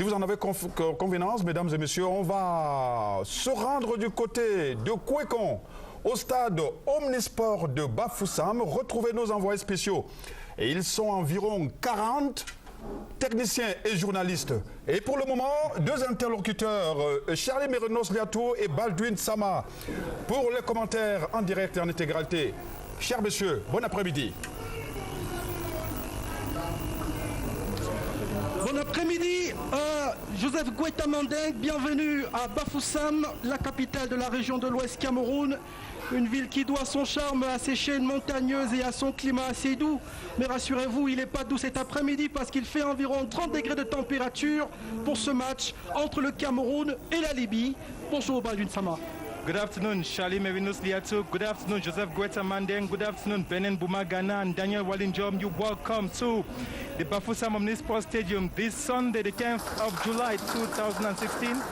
Si vous en avez convenance, mesdames et messieurs, on va se rendre du côté de Kouékon, au stade Omnisport de Bafoussam, retrouver nos envoyés spéciaux. Et ils sont environ 40 techniciens et journalistes. Et pour le moment, deux interlocuteurs, Charlie Merinos Liatou et Baldwin Sama, pour les commentaires en direct et en intégralité. Chers messieurs, bon après-midi. Bon après-midi, Joseph Guetta Mandeng, bienvenue à Bafoussam, la capitale de la région de l'Ouest Cameroun. Une ville qui doit son charme à ses chaînes montagneuses et à son climat assez doux. Mais rassurez-vous, il n'est pas doux cet après-midi parce qu'il fait environ 30 degrés de température pour ce match entre le Cameroun et la Libye. Bonjour Baldwin Sama. Good afternoon, Charlie Merinos Liatou. Good afternoon, Joseph Guetta Mandeng. Good afternoon, Benin Boumagana and Daniel Wallinjom. You welcome to the Bafoussam Omnisport Stadium this Sunday, the 10th of July 2016.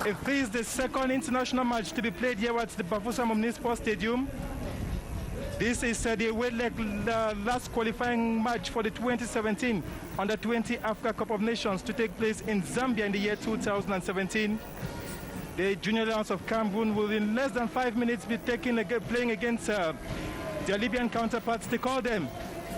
It is the second international match to be played here at the Bafoussam Omnisport Stadium. This is the away leg last qualifying match for the 2017 Under-20 Africa Cup of Nations to take place in Zambia in the year 2017. The Junior Lions of Cameroon will in less than 5 minutes be playing against their Libyan counterparts. They call them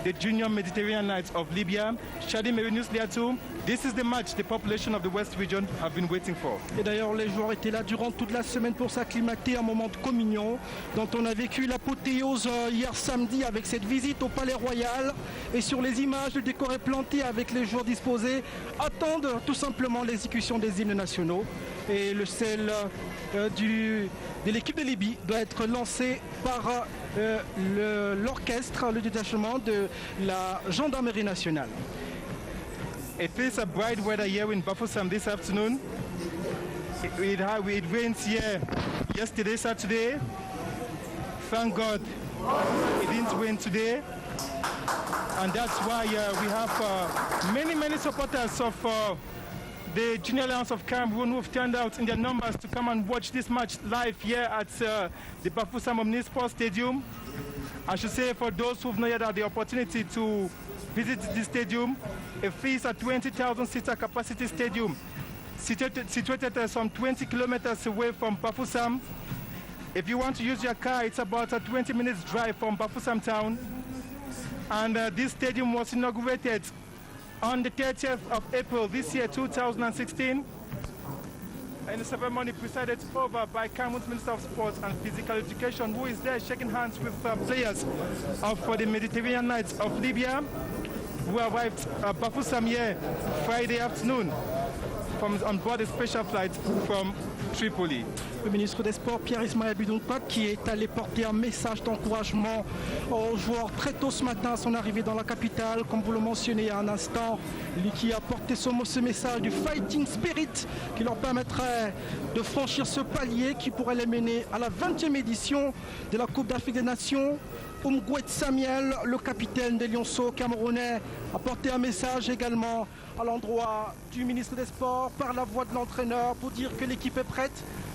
the Junior Mediterranean Knights of Libya. Shadi Merinos Liatou, this is the match the population of the West region have been waiting for. Et d'ailleurs, les joueurs étaient là durant toute la semaine pour s'acclimater à un moment de communion dont on a vécu l'apothéose hier samedi avec cette visite au Palais Royal. Et sur les images, le décor est planté avec les joueurs disposés, attendent tout simplement l'exécution des hymnes nationaux. Et le sel de l'équipe de Libye doit être lancé par l'orchestre, le détachement de la gendarmerie nationale. It is a bright weather here in Bafoussam this afternoon. It rains here yesterday, Saturday. Thank God it didn't rain today. And that's why we have many supporters of the Junior Lions of Cameroon who have turned out in their numbers to come and watch this match live here at the Bafoussam Omnisport Stadium. I should say, for those who've not yet had the opportunity to visit the stadium, it is a 20,000-seater capacity stadium situated some 20 kilometers away from Bafoussam. If you want to use your car, it's about a 20 minutes drive from Bafoussam town. And this stadium was inaugurated on the 30th of April this year, 2016, and the ceremony presided over by Cameroon's Minister of Sports and Physical Education, who is there shaking hands with players of the Mediterranean Knights of Libya, who arrived at Bafoussam here Friday afternoon on board a special flight from Tripoli. Le ministre des Sports, Pierre-Ismaël Budounkpak, qui est allé porter un message d'encouragement aux joueurs très tôt ce matin à son arrivée dans la capitale, comme vous le mentionnez il y a un instant, lui qui a porté ce message du fighting spirit qui leur permettrait de franchir ce palier qui pourrait les mener à la 20e édition de la Coupe d'Afrique des Nations. Oumgouet Samuel, le capitaine des Lionceaux camerounais, a porté un message également à l'endroit du ministre des Sports par la voix de l'entraîneur pour dire que l'équipe est prête.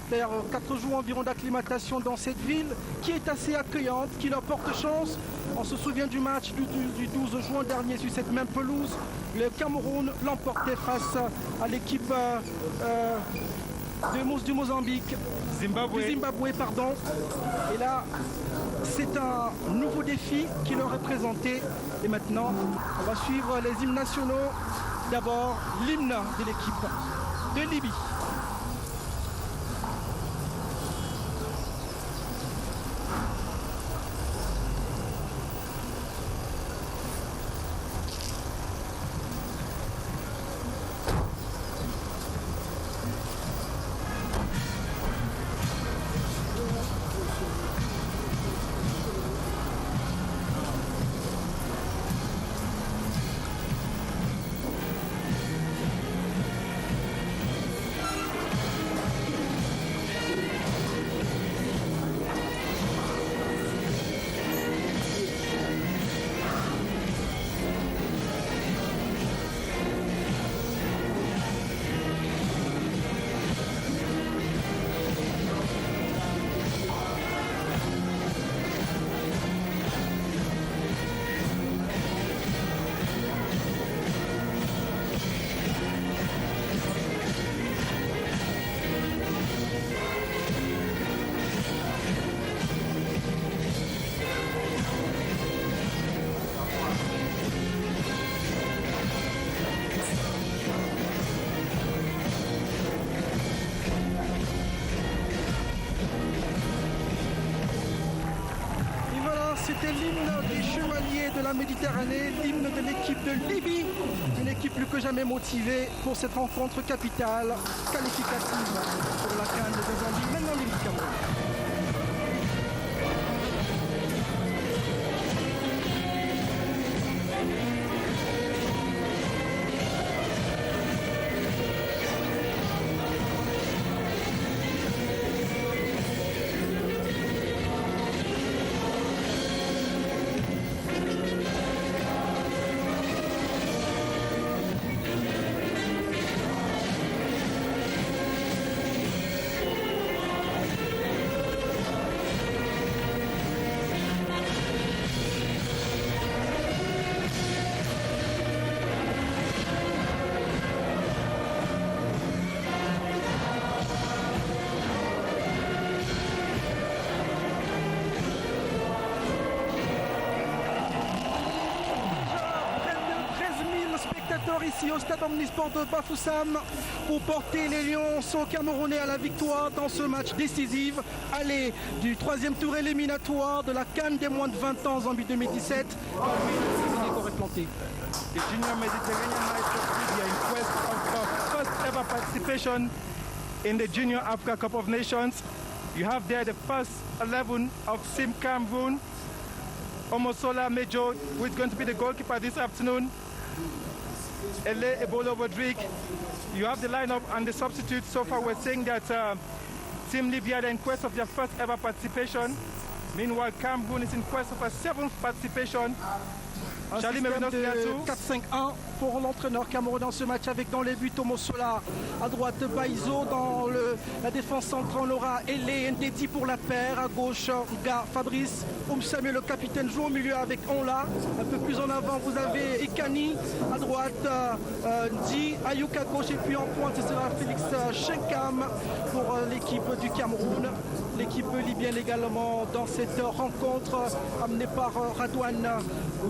D'ailleurs, 4 jours environ d'acclimatation dans cette ville qui est assez accueillante, qui leur porte chance. On se souvient du match du 12 juin dernier sur cette même pelouse. Le Cameroun l'emportait face à l'équipe du Mozambique. Zimbabwe, pardon. Et là, c'est un nouveau défi qui leur est présenté. Et maintenant, on va suivre les hymnes nationaux. D'abord, l'hymne de l'équipe de Libye. l'hymne des chevaliers de la Méditerranée, l'hymne de l'équipe de Libye, une équipe plus que jamais motivée pour cette rencontre capitale qualificative pour la CAN de Zambie, maintenant Libye Cameroun. Ici au stade omnisport de Bafoussam pour porter les Lions camerounais à la victoire dans ce match décisif. Aller du troisième tour éliminatoire de la CAN des moins de 20 ans en Zambie 2017. The Junior Mediterranean Knights of Libya in quest of their first ever participation in the Junior Africa Cup of Nations. You have there the first 11 of Sim Cameroon. Omosola Mejo, who is going to be the goalkeeper this afternoon. Ele Ebola Rodrigue. You have the lineup and the substitutes. So far we're saying that Team Libya are in quest of their first ever participation. Meanwhile, Cameroon is in quest of a 7th participation. Un système de 4-5-1 pour l'entraîneur camerounais dans ce match avec dans les buts Omosola, à droite Baïzo, dans la défense centrale on aura Ele Ndedi pour la paire, à gauche Nga Fabrice, Samuel le capitaine joue au milieu avec Onla, un peu plus en avant vous avez Ekani, à droite Ndi, Ayouk à gauche et puis en pointe ce sera Félix Shenkam pour l'équipe du Cameroun. L'équipe libyenne également dans cette rencontre amenée par Radouane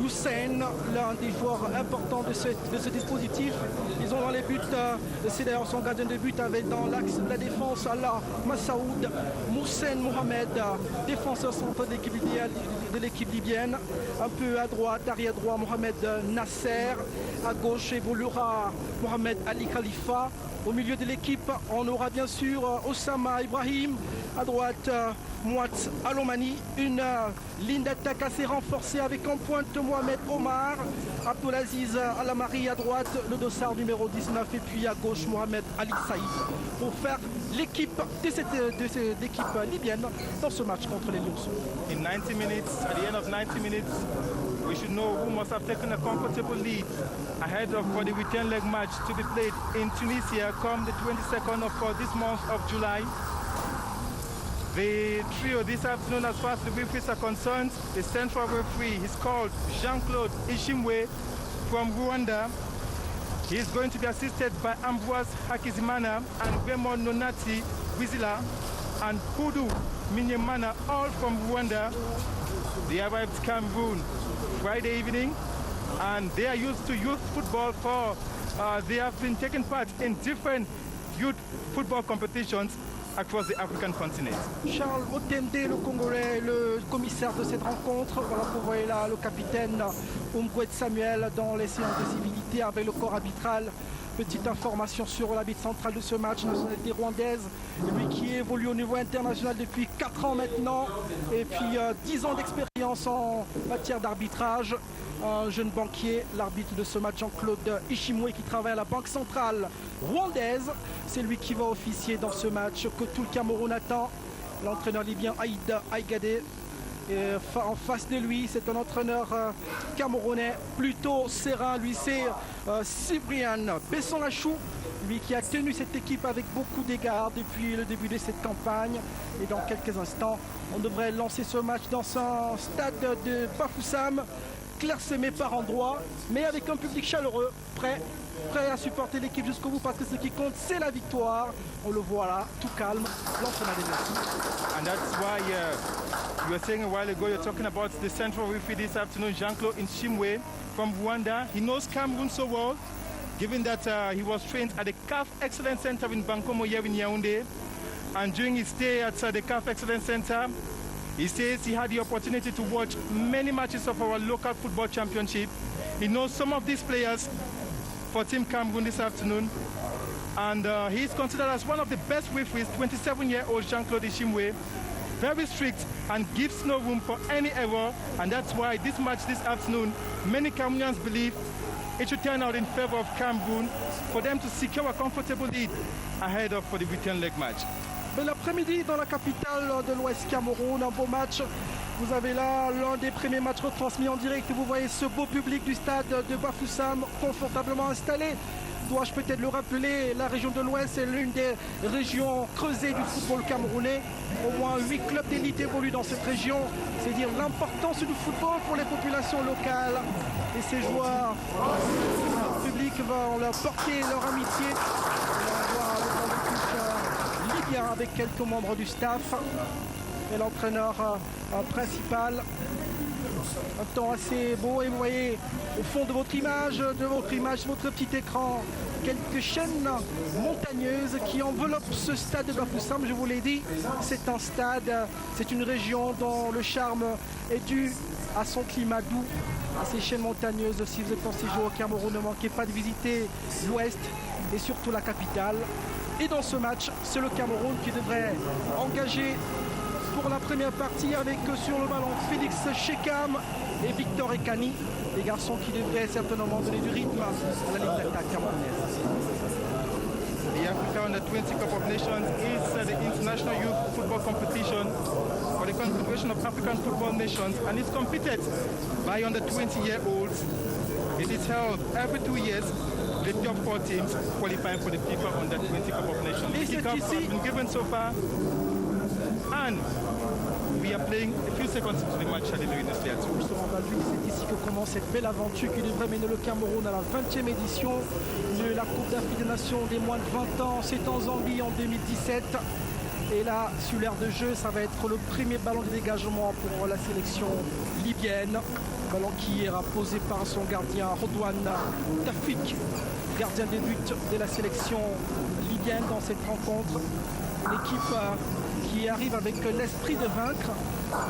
Hussein, l'un des joueurs importants de ce dispositif. Ils ont dans les buts, c'est d'ailleurs son gardien de but avec dans l'axe de la défense Allah Massaoud, Moussen Mohamed, défenseur central de l'équipe libyenne. Un peu à droite, arrière droit Mohamed Nasser, à gauche évoluera Mohamed Ali Khalifa. Au milieu de l'équipe, on aura bien sûr Osama Ibrahim, à droite Mouat Alomani, une ligne d'attaque assez renforcée avec en pointe Mohamed Omar, Abdelaziz Alamari à droite, le dossard numéro 19 et puis à gauche Mohamed Ali Saïd pour faire l'équipe de l'équipe libyenne dans ce match contre les Lions. In 90 minutes, at the end of 90 minutes, we should know who must have taken a comfortable lead ahead of for the return leg match to be played in Tunisia come the 22nd of this month of July. The trio this afternoon, as far as the referees are concerned, the central referee is called Jean-Claude Ishimwe from Rwanda. He is going to be assisted by Ambroise Hakizimana and Raymond Nonati Wizila and Hudu Minyemana, all from Rwanda. They arrived Cameroon Friday evening and they are used to youth football they have been taking part in different youth football competitions across the African continent. Charles Otemde, le Congolais, le commissaire de cette rencontre. Voilà pour voir là le capitaine Umgwet Samuel dans les séances de civilité avec le corps arbitral. Petite information sur l'arbitre central de ce match, nationalité rwandaise, lui qui évolue au niveau international depuis 4 ans maintenant, et puis 10 ans d'expérience en matière d'arbitrage. Un jeune banquier, l'arbitre de ce match, Jean-Claude Ishimwe, qui travaille à la Banque centrale rwandaise. C'est lui qui va officier dans ce match que tout le Cameroun attend. L'entraîneur libyen Aïd Aïgadé. Et en face de lui, c'est un entraîneur camerounais plutôt serein. Lui, c'est Cyprien Besson-Lachou, lui qui a tenu cette équipe avec beaucoup d'égards depuis le début de cette campagne. Et dans quelques instants, on devrait lancer ce match dans un stade de Bafoussam, clairsemé par endroits, mais avec un public chaleureux, prêt à supporter l'équipe jusqu'au bout, parce que ce qui compte, c'est la victoire. On le voit là, tout calme, l'entraîneur des Messi. And that's why you were saying a while ago, you're talking about the central referee this afternoon, Jean-Claude Ishimwe from Rwanda. He knows Cameroon so well, given that he was trained at the CAF Excellence Center in Bankomo here in Yaoundé. And during his stay at the CAF Excellence Center, He says he had the opportunity to watch many matches of our local football championship. He knows some of these players for Team Cameroon this afternoon. And he's considered as one of the best referees, 27-year-old Jean-Claude Ishimwe. Very strict and gives no room for any error. And that's why this match this afternoon, many Cameroonians believe it should turn out in favor of Cameroon for them to secure a comfortable lead ahead of for the return leg match. Mais l'après-midi dans la capitale de l'Ouest Cameroun, un beau match. Vous avez là l'un des premiers matchs retransmis en direct. Vous voyez ce beau public du stade de Bafoussam confortablement installé. Dois-je peut-être le rappeler, la région de l'Ouest est l'une des régions creusées du football camerounais. Au moins 8 clubs d'élite évoluent dans cette région. C'est dire l'importance du football pour les populations locales. Et ces joueurs, le public vont leur porter leur amitié. On va voir le libyen avec quelques membres du staff et l'entraîneur principal. Un temps assez beau et vous voyez au fond de votre image, votre petit écran, quelques chaînes montagneuses qui enveloppent ce stade de Bafoussam. Je vous l'ai dit, c'est un stade, c'est une région dont le charme est dû à son climat doux, à ces chaînes montagneuses. Si vous êtes en séjour au Cameroun, ne manquez pas de visiter l'Ouest et surtout la capitale. Et dans ce match, c'est le Cameroun qui devrait engager pour la première partie avec sur le ballon Félix Chekam et Victor Ekani, les garçons qui devraient certainement donner du rythme à la ligne d'attaque camerounaise. The Africa Under-20 Cup of Nations is the international youth football competition for the Confederation of African Football Nations, and it's competed by under 20-year-olds. It is held every 2 years. The top 4 teams qualifying for the FIFA Under-20 Cup of Nations. The kickoff has been given so far, and we are playing a few seconds to the match at the Louis Theatre. C'est ici que commence cette belle aventure qui devrait mener le Cameroun à la 20e édition de la Coupe d'Afrique des Nations des moins de 20 ans. C'est en Zambie en 2017. Et là, sur l'aire de jeu, ça va être le premier ballon de dégagement pour la sélection libyenne. Ballon qui est posé par son gardien Rodouane Tafik, gardien des buts de la sélection libyenne dans cette rencontre. L'équipe qui arrive avec l'esprit de vaincre,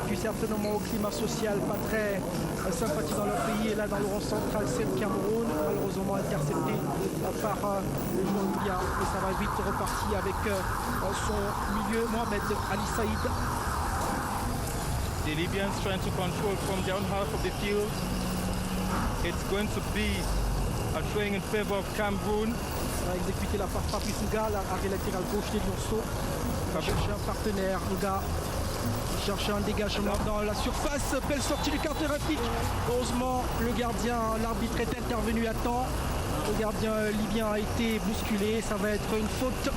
puis certainement au climat social pas très sympathique dans leur pays. Et là, dans le rond central, c'est le Cameroun, malheureusement intercepté par le joueur libyen. Et ça va vite repartir avec son milieu, Mohamed Ali Saïd. The Libyans trying to control from down half of the field. It's going to be a throwing in favor of Cameroon. On va exécuter la passe Patrice Nga, l'arrêt latéral gauche des Lionceaux. Il va chercher un partenaire, Nga. Il cherche un dégagement dans la surface. Belle sortie du quartier rapide. Heureusement, le gardien, l'arbitre est intervenu à temps. Le gardien libyen a été bousculé. Ça va être une faute.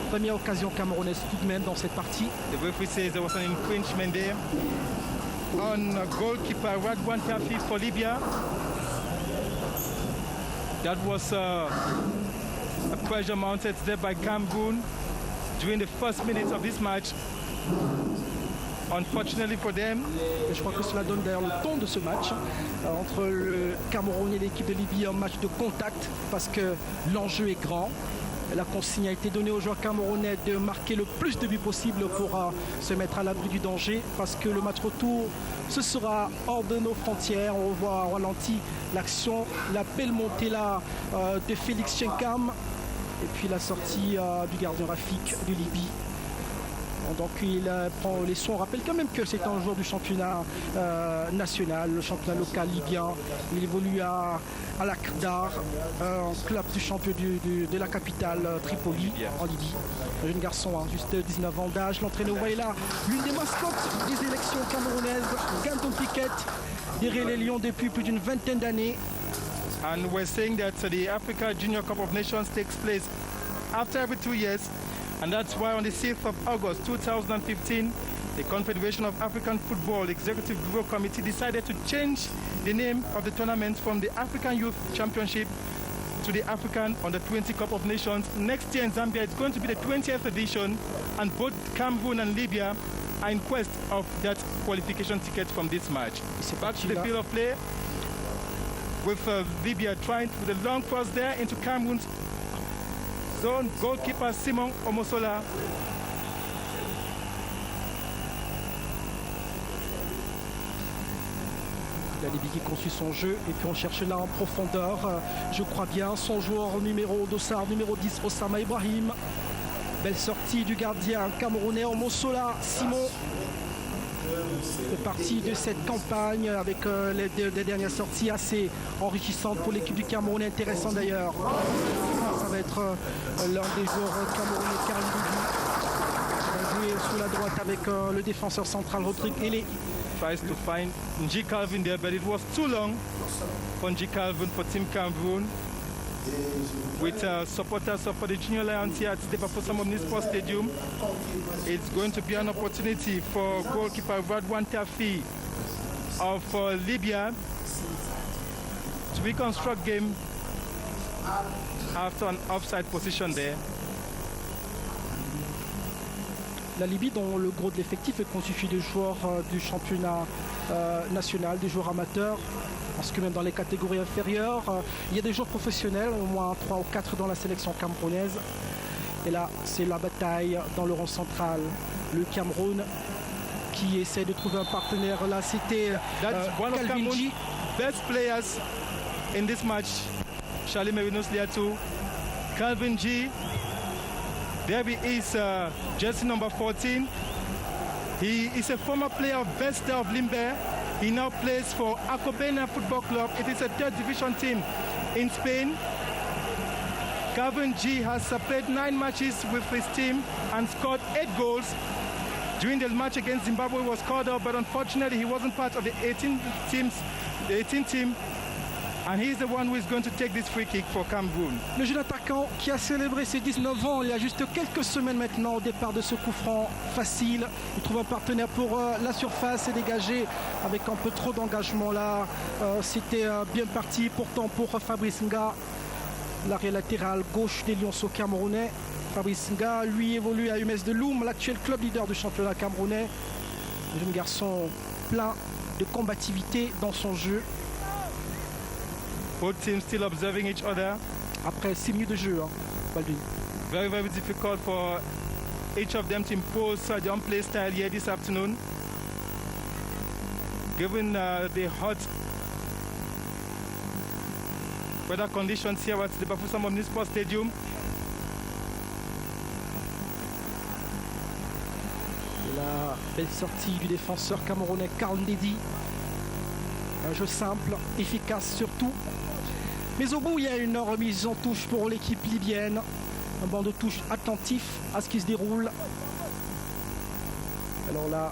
Première occasion camerounaise tout de même dans cette partie. The referee says there was an infringement there on goalkeeper Radwan Tafik for Libya. That was a pressure mounted there by Cameroon during the first minutes of this match. Unfortunately for them. Et je crois que cela donne d'ailleurs le ton de ce match entre le Cameroun et l'équipe de Libye, un match de contact parce que l'enjeu est grand. La consigne a été donnée aux joueurs camerounais de marquer le plus de buts possible pour se mettre à l'abri du danger parce que le match retour, ce sera hors de nos frontières. On voit au ralenti l'action, la belle montée là de Félix Chenkam et puis la sortie du gardien Rafik de Libye. Donc il prend les soins. On rappelle quand même que c'est un joueur du championnat national, le championnat local libyen. Il évolue à l'Akdar, un club du champion de la capitale Tripoli, en Libye. Un jeune garçon, juste 19 ans d'âge. L'entraîneur, vous voyez là, l'une des mascottes des élections camerounaises, Ganton Piquet, derrière les Lions depuis plus d'une vingtaine d'années. And we're saying that the Africa Junior Cup of Nations takes place after every 2 years. And that's why on the 6th of August 2015, the Confederation of African Football Executive Bureau Committee decided to change the name of the tournament from the African Youth Championship to the African Under-20 Cup of Nations. Next year in Zambia, it's going to be the 20th edition, and both Cameroon and Libya are in quest of that qualification ticket from this match. Back to the field of play with Libya trying with a long cross there into Cameroon's zone. Goalkeeper Simon Omosola. La Libye qui construit son jeu et puis on cherche là en profondeur, je crois bien, son joueur dossard numéro 10, Osama Ibrahim. Belle sortie du gardien camerounais Omosola Simon. C'est parti de cette campagne avec les dernières sorties assez enrichissantes pour l'équipe du Cameroun, intéressant d'ailleurs. Ça va être l'un des joueurs camerounais, Karim Boudou, qui va jouer sous la droite avec le défenseur central Rodrigue Ele. Tries to find Nji Calvin there, but it was too long for Nji Calvin for Team Cameroon. With supporters of the Junior Lions here at the Bafoussam Omnisport Stadium, it's going to be an opportunity for goalkeeper Radwan Tafi of Libya to reconstruct game after an offside position there. La Libye, dont le gros de l'effectif est constitué de joueurs du championnat national, des joueurs amateurs, parce que même dans les catégories inférieures, il y a des joueurs professionnels, au moins 3 ou 4 dans la sélection camerounaise. Et là, c'est la bataille dans le rond central. Le Cameroun qui essaie de trouver un partenaire. Là, c'était Calvin G. Best players in this match, Charlie Merinos Liatou, Calvin G. There he is, jersey number 14. He is a former player of Vesta of Limbe. He now plays for Acobena Football Club. It is a third division team in Spain. Calvin G has played 9 matches with his team and scored 8 goals. During the match against Zimbabwe, he was called up, but unfortunately he wasn't part of the 18 team. And he's the one who is going to take this free kick for Cameroon. Le jeune attaquant qui a célébré ses 19 ans il y a juste quelques semaines maintenant au départ de ce coup franc facile. Il trouve un partenaire pour la surface et dégagé avec un peu trop d'engagement là. C'était bien parti pourtant pour Fabrice Nga, l'arrière latéral gauche des Lionceaux camerounais. Fabrice Nga, lui, évolue à UMS de Loum, l'actuel club leader du championnat camerounais. Un jeune garçon plein de combativité dans son jeu. Both teams still observing each other. Après 6 minutes de jeu, Baldwin. Very, very difficult for each of them to impose their own play style here this afternoon. Given the hot weather conditions here at the Bafoussam Omnisport Stadium. La belle sortie du défenseur camerounais Karl Ndedi. Un jeu simple, efficace surtout. Mais au bout, il y a une remise en touche pour l'équipe libyenne. Un banc de touche attentif à ce qui se déroule. Alors là,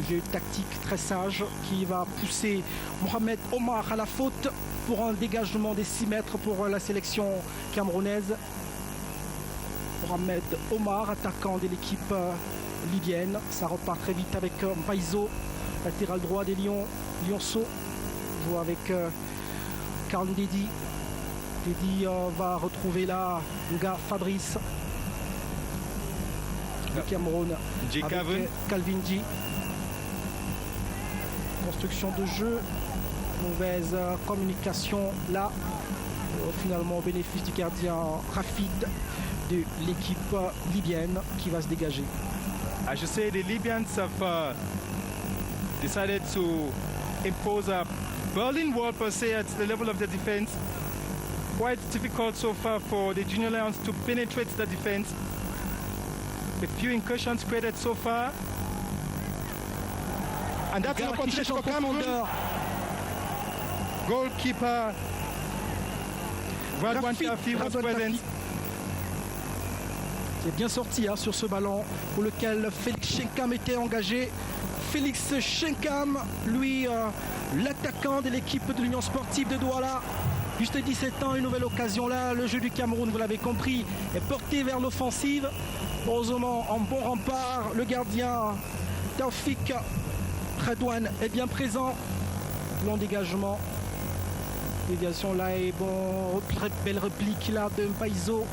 jeu tactique très sage qui va pousser Mohamed Omar à la faute pour un dégagement des 6 mètres pour la sélection camerounaise. Mohamed Omar, attaquant de l'équipe libyenne. Ça repart très vite avec Mpaizo, latéral droit des Lionceaux. Joue avec Karl Ndedi. Ndedi va retrouver là Nga Fabrice. Le Cameroun avec Calvin G. Construction de jeu. Mauvaise communication là. Finalement au bénéfice du gardien Rafid de l'équipe libyenne qui va se dégager. I should say the Libyans have decided to impose a Berlin wall per se at the level of the defense. Quite difficult so far for the Junior Lions to penetrate the defense. A few incursions created so far. And that's an opportunity for Cameroon. Goalkeeper Radwan Tafi was present. C'est bien sorti sur ce ballon pour lequel Félix Chenkam était engagé. Félix Chenkam, lui, l'attaquant de l'équipe de l'Union sportive de Douala. Juste 17 ans, une nouvelle occasion là. Le jeu du Cameroun, vous l'avez compris, est porté vers l'offensive. Heureusement, en bon rempart, le gardien Taufik Redouane est bien présent. Long dégagement. Déviation là et bon, belle réplique là de Mpaizo,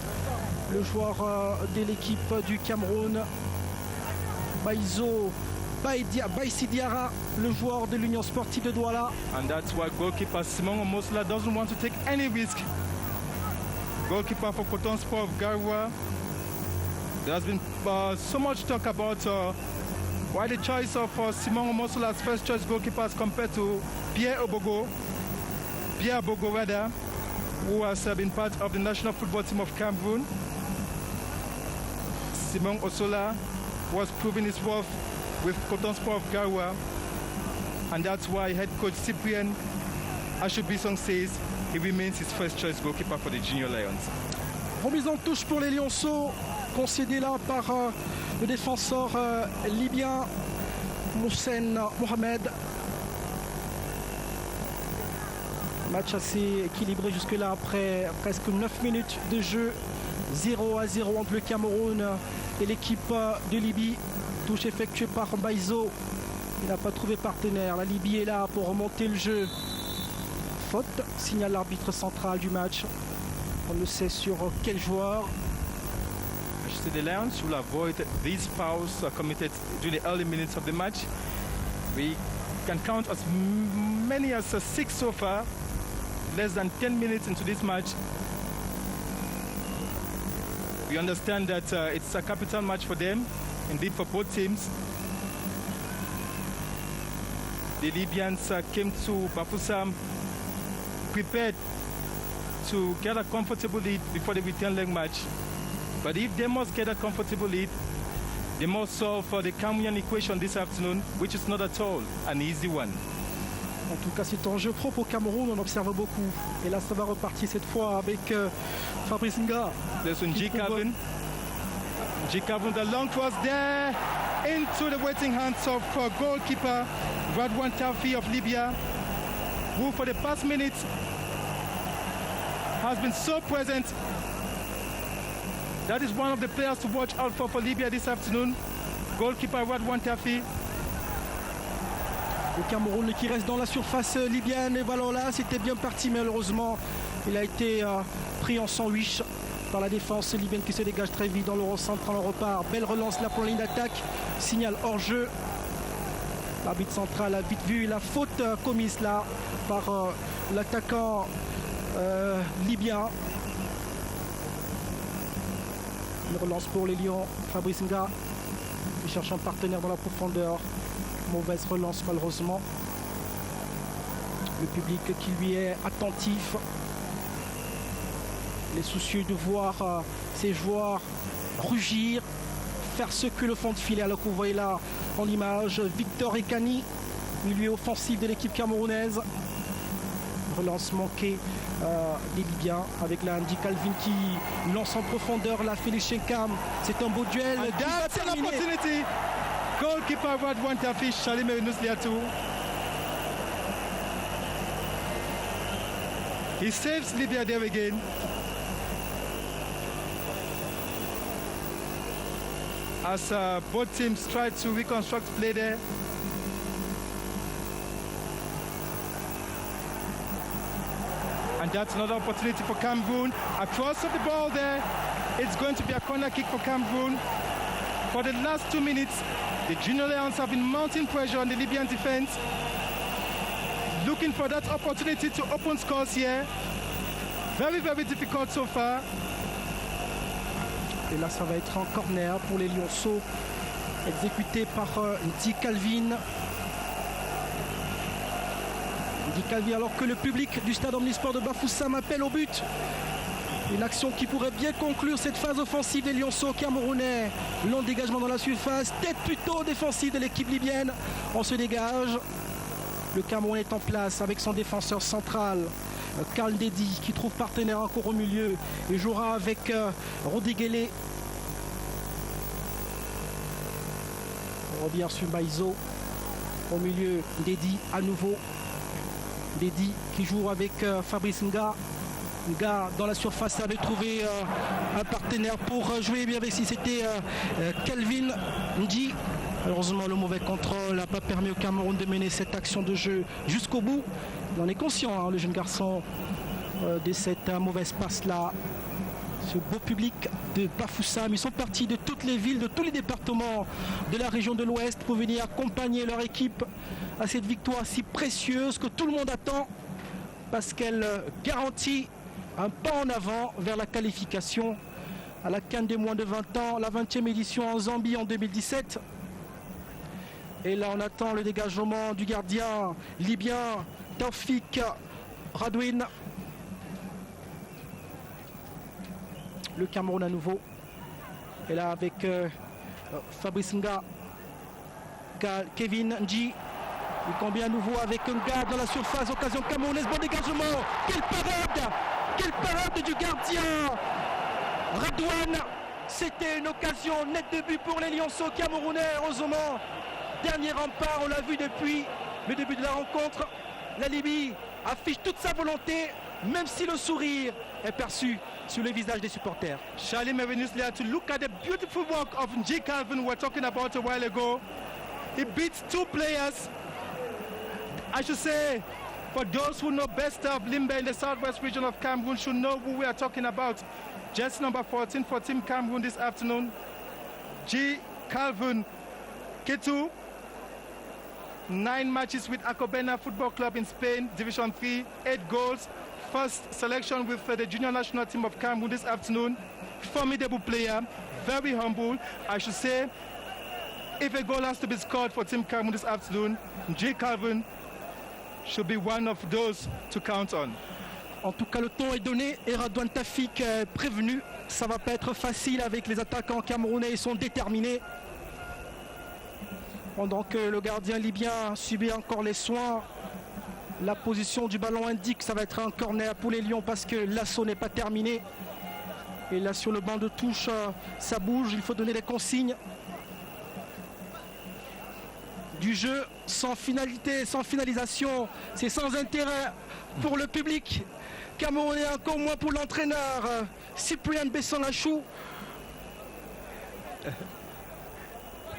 le joueur de l'équipe du Cameroun. Baïsi Diarra, le joueur de l'Union sportive de Douala. And that's why goalkeeper Simon Omosla doesn't want to take any risk. Goalkeeper for Coton Sport of Garoua. There has been so much talk about why the choice of Simon Omosla as first choice goalkeeper as compared to Pierre Abogo, who has been part of the national football team of Cameroon. Simon Osola was proving his worth with Coton Sport of Garoua, and that's why head coach Cyprien Achobisong says he remains his first choice goalkeeper for the Junior Lions. Remise en touche pour les Lionceaux, concédée là par le défenseur libyen Moussen Mohamed. Match assez équilibré jusque-là après presque 9 minutes de jeu. 0-0 entre le Cameroun et l'équipe de Libye. Touche effectuée par Baizo. Il n'a pas trouvé partenaire. La Libye est là pour remonter le jeu. Faute, signale l'arbitre central du match. On ne sait sur quel joueur. The Lions will avoid these fouls committed during the early minutes of the match. We can count as many as 6 so far. Less than 10 minutes into this match. We understand that it's a capital match for them, indeed for both teams. The Libyans came to Bafoussam prepared to get a comfortable lead before the return leg match. But if they must get a comfortable lead, they must solve for the Cameroonian equation this afternoon, which is not at all an easy one. En tout cas, c'est un jeu propre au Cameroun, on observe beaucoup. Et là, ça va repartir cette fois avec Fabrice Nga. There's G. Calvin. G. Calvin, the long cross there into the waiting hands of goalkeeper Radwan Tafi of Libya, who for the past minutes has been so present. That is one of the players to watch out for Libya this afternoon. Goalkeeper Radwan Tafi. Le Cameroun qui reste dans la surface libyenne. Et voilà, là, c'était bien parti, malheureusement. Il a été pris en sandwich par la défense libyenne qui se dégage très vite dans le rond central. On repart. Belle relance là pour la ligne d'attaque. Signal hors jeu. L'arbitre central a vite vu la faute commise là par l'attaquant libyen. Une relance pour les Lions. Fabrice Nga qui cherche un partenaire dans la profondeur. Mauvaise relance malheureusement. Le public qui lui est attentif. Il est soucieux de voir ses joueurs rugir, faire ce que le fond de filet. Alors que vous voyez là en image Victor Ekani, milieu offensif de l'équipe camerounaise. Relance manquée des Libyens avec la Andy Calvin qui lance en profondeur la Félix Chenkam. C'est un beau duel. That's an opportunity. Goalkeeper Radwan Tafi, Shalim Nusliatou. He saves Libya there again. As both teams try to reconstruct play there. And that's another opportunity for Cameroon. Across of the ball there, it's going to be a corner kick for Cameroon. For the last 2 minutes, the Junior Lions have been mounting pressure on the Libyan defense, looking for that opportunity to open scores here. Very, very difficult so far. Et là, ça va être un corner pour les Lionceaux, exécuté par Ndi Calvin. Ndi Calvin, alors que le public du stade Omnisport de Bafoussam appelle au but. Une action qui pourrait bien conclure cette phase offensive des Lionceaux camerounais. Long dégagement dans la surface, tête plutôt défensive de l'équipe libyenne. On se dégage. Le Cameroun est en place avec son défenseur central, Karl Ndedi, qui trouve partenaire encore au milieu et jouera avec Rodiguele. On revient sur Baizo. Au milieu, Ndedi à nouveau. Ndedi qui joue avec Fabrice Nga. Nga dans la surface avait trouvé un partenaire pour jouer bien avec si c'était Calvin Ndji. Malheureusement, le mauvais contrôle n'a pas permis au Cameroun de mener cette action de jeu jusqu'au bout. Il en est conscient, le jeune garçon, de cette mauvaise passe-là. Ce beau public de Bafoussam, ils sont partis de toutes les villes, de tous les départements de la région de l'Ouest pour venir accompagner leur équipe à cette victoire si précieuse que tout le monde attend parce qu'elle garantit un pas en avant vers la qualification à la CAN des moins de 20 ans, la 20e édition en Zambie en 2017. Et là, on attend le dégagement du gardien libyen Taufik Radouine. Le Cameroun à nouveau. Et là avec Fabrice Nga, Kevin Ndji. Il combine à nouveau avec Nga dans la surface. Occasion camerounaise, bon dégagement. Quelle parade du gardien Radouane. C'était une occasion nette de but pour les Lionceaux camerounais. Heureusement, dernier rempart, on l'a vu depuis le début de la rencontre. La Libye affiche toute sa volonté, même si le sourire est perçu sur le visage des supporters. Charlie Mevenuslia, to look at the beautiful work of J. Calvin we were talking about a while ago. He beats two players. I should say, for those who know best of Limbe in the southwest region of Cameroon should know who we are talking about. Jersey number 14 for Team Cameroon this afternoon. J. Calvin Ketu. 9 matches with Acobena Football Club in Spain, Division 3, 8 goals. First selection with the junior national team of Cameroon this afternoon. Formidable player, very humble. I should say, if a goal has to be scored for Team Cameroon this afternoon, J. Calvin should be one of those to count on. En tout cas, le ton est donné et Radouane Tafik est prévenu. Ça va pas être facile avec les attaquants camerounais, ils sont déterminés. Pendant que le gardien libyen subit encore les soins, la position du ballon indique que ça va être un corner pour les Lions parce que l'assaut n'est pas terminé. Et là sur le banc de touche, ça bouge, il faut donner des consignes. Du jeu sans finalité, sans finalisation, c'est sans intérêt pour le public camerounais, encore moins pour l'entraîneur Cyprien Besson-Lachou.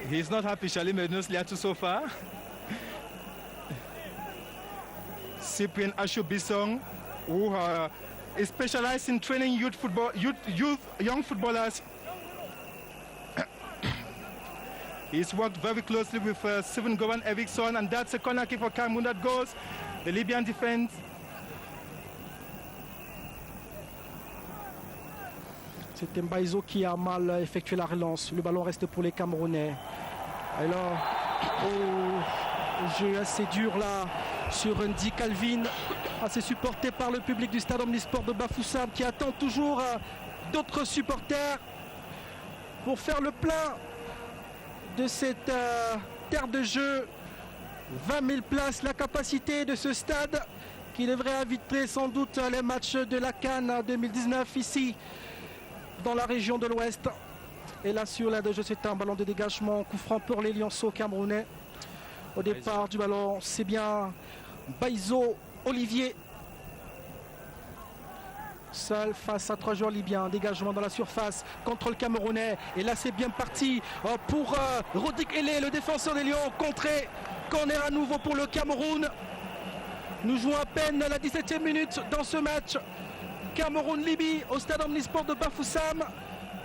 He's not happy, Charlie Mevenuslia, so far. Cyprien Achou-Bissong, who is specialized in training young footballers. He's worked very closely with Steven Govan Eriksson, and that's a corner kick for Cameroon that goes. The Libyan defense. C'est Mbaizo qui a mal effectué la relance. Le ballon reste pour les Camerounais. Alors, au jeu assez dur là sur Ndji Calvin, assez supporté par le public du stade Omnisport de Bafoussam qui attend toujours d'autres supporters pour faire le plein de cette terre de jeu. 20 000 places, la capacité de ce stade qui devrait inviter sans doute les matchs de la CAN 2019 ici dans la région de l'Ouest. Et là sur l'aire de jeu, c'est un ballon de dégagement, coup franc pour les Lionceaux camerounais. Au départ du ballon, c'est bien Baizo Olivier. Seul face à 3 joueurs libyens, dégagement dans la surface, contrôle camerounais. Et là c'est bien parti pour Rodik Ele, le défenseur des Lions, contré. Corner à nouveau pour le Cameroun. Nous jouons à peine la 17e minute dans ce match. Cameroun-Libye au stade Omnisport de Bafoussam.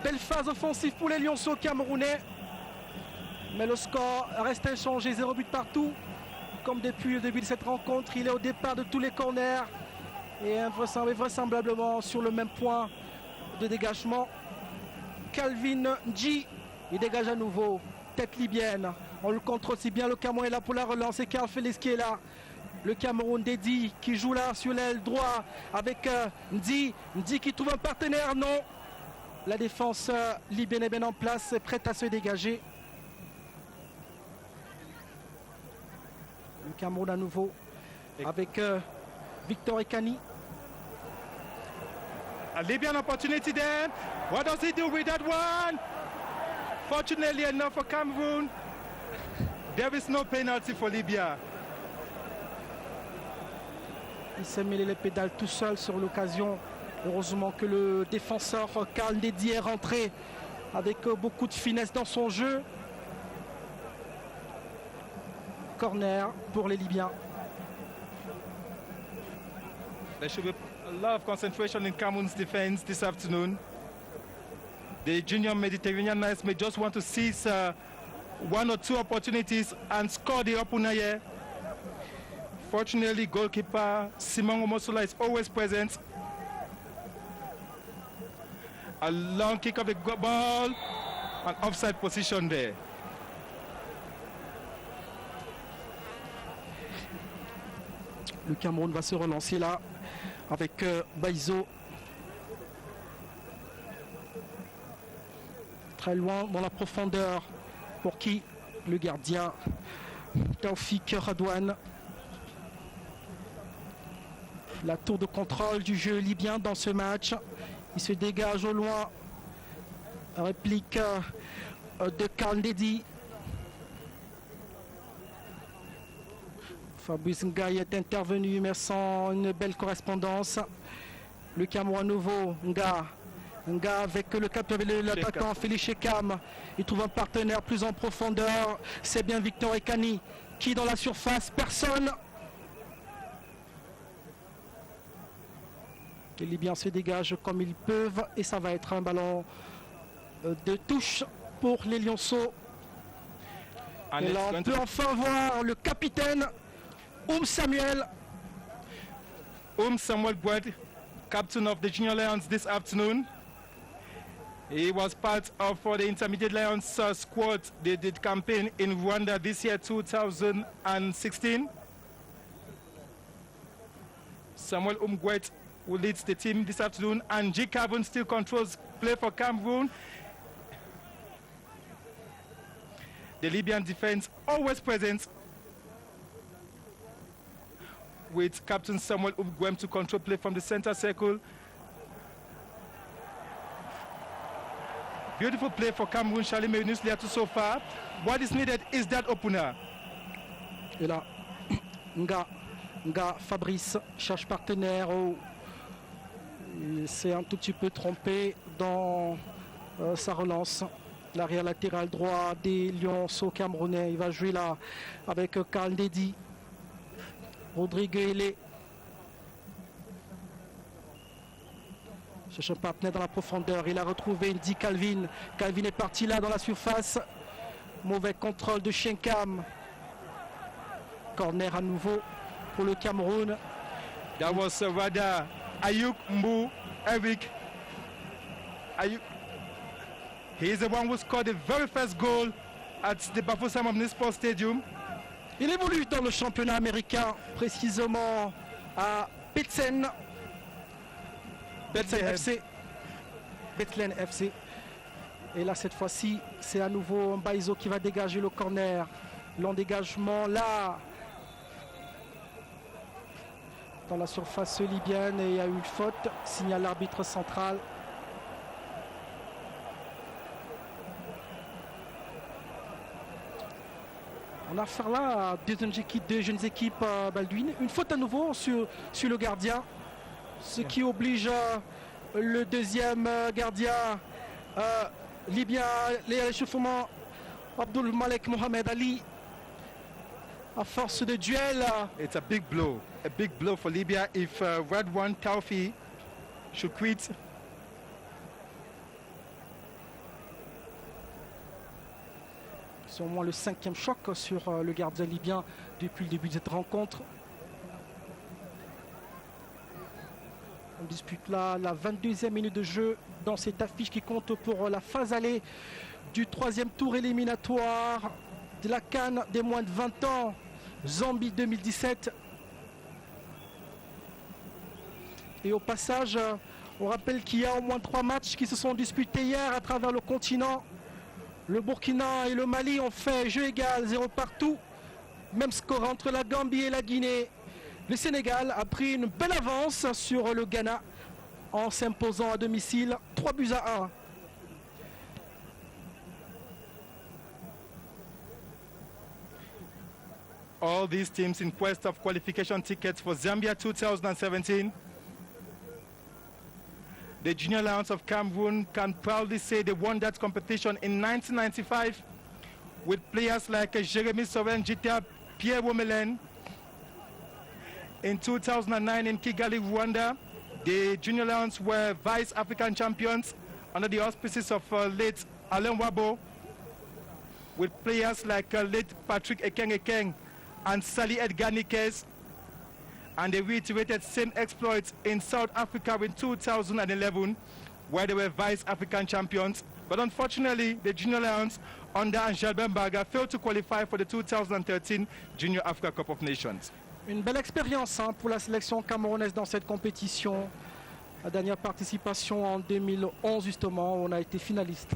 Belle phase offensive pour les Lionceaux camerounais. Mais le score reste inchangé, 0 but partout. Comme depuis le début de cette rencontre, il est au départ de tous les corners. Et vraisemblablement sur le même point de dégagement. Calvin Ndji, il dégage à nouveau. Tête libyenne. On le contrôle aussi bien. Le Cameroun est là pour la relance. Et Karl Félix qui est là. Le Cameroun d'Edi qui joue là sur l'aile droit avec Ndji. Ndji qui trouve un partenaire. Non. La défense libyenne est bien en place. Prête à se dégager. Le Cameroun à nouveau avec Victor Ekani. A Libyan opportunity there. What does he do with that one? Fortunately enough for Cameroon, there is no penalty for Libya. Il s'est mêlé les pédales tout seul sur l'occasion. Heureusement que le défenseur Karl Ndji est rentré avec beaucoup de finesse dans son jeu. Corner pour les Libyens. There should be a lot of concentration in Cameroon's defense this afternoon. The junior Mediterraneanites may just want to seize one or two opportunities and score the opener here. Fortunately, goalkeeper Simon Omosola is always present. A long kick of the ball, an offside position there. Le Cameroun va se relancer là avec Baizo. Très loin dans la profondeur. Pour qui? Le gardien Taoufik Radouane. La tour de contrôle du jeu libyen dans ce match. Il se dégage au loin. Réplique de Karl Ndedi. Fabrice Ngaï est intervenu mais sans une belle correspondance. Le Cameroun à nouveau. Nga avec le capteur, l'attaquant Félix Chekam. Il trouve un partenaire plus en profondeur. C'est bien Victor Ekani qui dans la surface. Personne. Les Libyens se dégagent comme ils peuvent. Et ça va être un ballon de touche pour les Lionceaux. Et là, on peut enfin voir le capitaine Samuel Boyd, captain of the Junior Lions this afternoon. He was part of the Intermediate Lions squad. They did campaign in Rwanda this year, 2016. Samuel Umgwet, who leads the team this afternoon, and G. Carbon still controls play for Cameroon. The Libyan defense always present, with Captain Samuel Umgwem to control play from the center circle. Beautiful play for Cameroon, Charlie Meunus Liatou so far. What is needed is that opener. Et là, Nga Fabrice cherche partenaire. Il s'est un tout petit peu trompé dans sa relance. L'arrière latéral droit des Lionceaux camerounais. Il va jouer là avec Karl Ndedi. Rodrigue Hélé. Cherche un partenaire dans la profondeur. Il a retrouvé Ndi Calvin. Calvin est parti là dans la surface. Mauvais contrôle de Chenkam. Corner à nouveau pour le Cameroun. That was rather Ayuk Mbu Eric. Ayuk. He is the one who scored the very first goal at the Bafoussam Omnisport Stadium. Il évolue dans le championnat américain, précisément à Bethlehem FC. Bethlehem FC. Et là, cette fois-ci, c'est à nouveau Baizo qui va dégager le corner. L'endégagement là, dans la surface libyenne, et il y a eu une faute. Signale l'arbitre central. On a affaire là à deux jeunes équipes Baldwin. Une faute à nouveau sur le gardien. Ce qui oblige le deuxième gardien libyen, l'échauffement Abdul Malek Mohamed Ali. À force de duel. It's a big blow for Libya if Radwan Taufi should quit. C'est au moins le 5e choc sur le gardien libyen depuis le début de cette rencontre. On dispute là la 22e minute de jeu dans cette affiche qui compte pour la phase allée du 3e tour éliminatoire de la CAN des moins de 20 ans, Zambie 2017. Et au passage, on rappelle qu'il y a au moins 3 matchs qui se sont disputés hier à travers le continent. Le Burkina et le Mali ont fait jeu égal, 0 partout. Même score entre la Gambie et la Guinée. Le Sénégal a pris une belle avance sur le Ghana en s'imposant à domicile 3-1. All these teams in quest of qualification tickets for Zambia 2017. The Junior Lions of Cameroon can proudly say they won that competition in 1995 with players like Jeremy Soren Jita, Pierre Womelen. In 2009 in Kigali, Rwanda, the Junior Lions were vice African champions under the auspices of late Alain Wabo, with players like late Patrick Ekeng and Sally Edgar Nikes. And they reiterated same exploits in South Africa in 2011, where they were vice African champions. But unfortunately, the Junior Lions under Angel Bembaga failed to qualify for the 2013 Junior Africa Cup of Nations. Une belle expérience pour la sélection camerounaise dans cette compétition. La dernière participation en 2011 justement, on a été finaliste.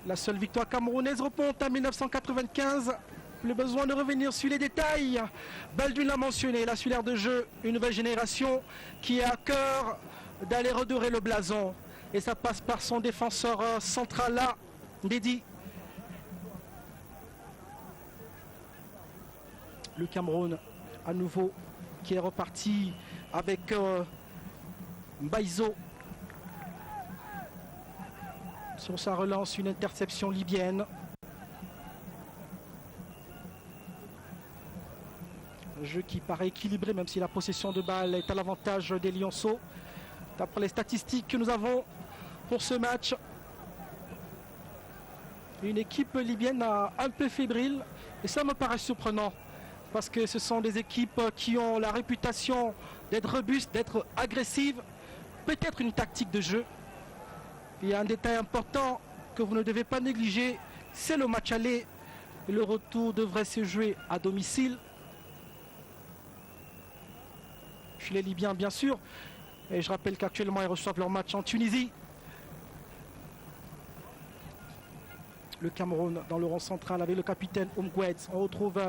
La seule victoire camerounaise remonte à 1995. Le besoin de revenir sur les détails. Baldwin l'a mentionné, la l'air de jeu, une nouvelle génération qui a à cœur d'aller redorer le blason. Et ça passe par son défenseur central là, Ndedi. Le Cameroun à nouveau qui est reparti avec Mbaizo. Sur sa relance, une interception libyenne. Un jeu qui paraît équilibré, même si la possession de balle est à l'avantage des Lionceaux. D'après les statistiques que nous avons pour ce match, une équipe libyenne un peu fébrile. Et ça me paraît surprenant, parce que ce sont des équipes qui ont la réputation d'être robustes, d'être agressives. Peut-être une tactique de jeu. Il y a un détail important que vous ne devez pas négliger, c'est le match aller. Et le retour devrait se jouer à domicile. Chez les Libyens, bien sûr. Et je rappelle qu'actuellement, ils reçoivent leur match en Tunisie. Le Cameroun dans le rang central avec le capitaine Umgwetz. On retrouve